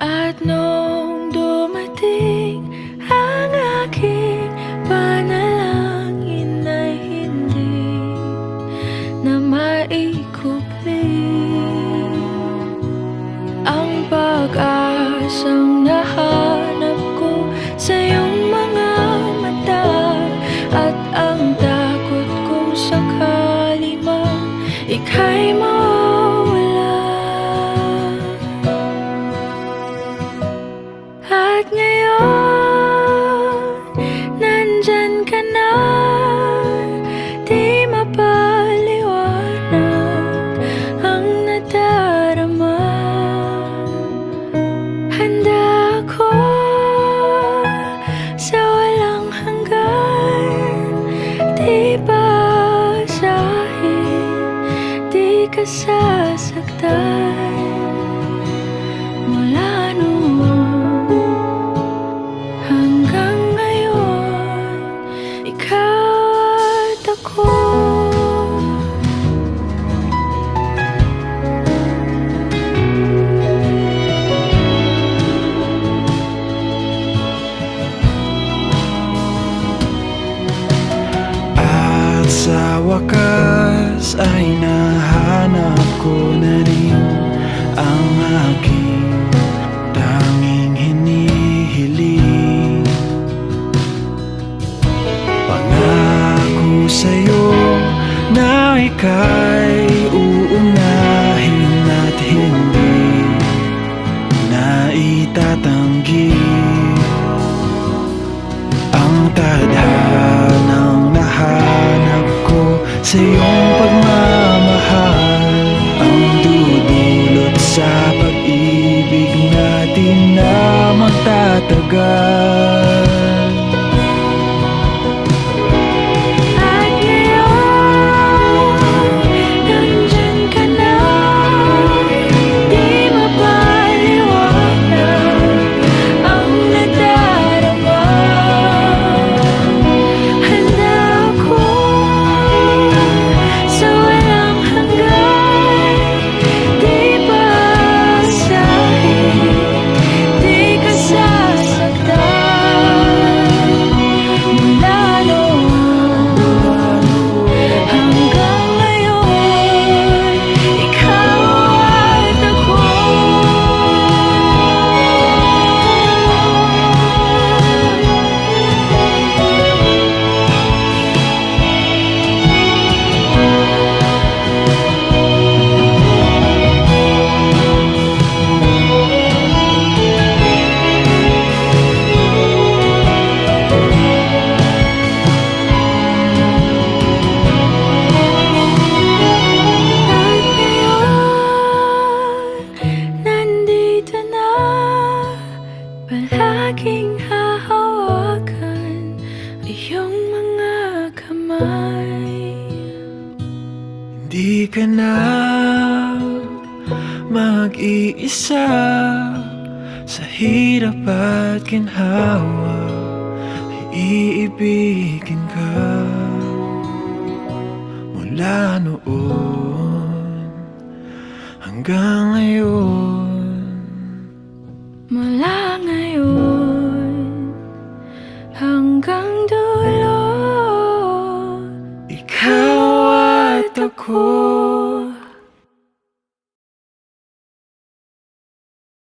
At nung dumating ang aking panalangin ay hindi na maikupli. Ang pag-asang nahanap ko sa iyong mga mata, at ang takot kung sakali man ika'y mawawala. At ngayon, nandyan ka na, di mapaliwanag ang nadarama. Handa ako sa walang hanggan, di basahin, di ka sasaktan. Mula noon hanggang ngayon, ikaw at ako. At sa wakas ay nahanap ko na rin ang aking tanging hinihiling. Pangako sa'yo na ika'y uunahin at hindi na itatanggi. Ang tadhanang nahanap ko sa iyong pagmamahal, ang dudulot sa pag-ibig natin na magtatagal. At ngayon, nandyan ka na, di mapaliwanag ang nadarama. Handa ako sa walang hanggan, di basahin, di ka sasaktan. Mula noon hanggang ngayon, ikaw at ako. At ngayon, nandito na, palaging hahawakan iyong mga kamay. Hindi ka na mag-iisa sa hirap at ginhawa, iibigin ka. Mula noon hanggang ngayon.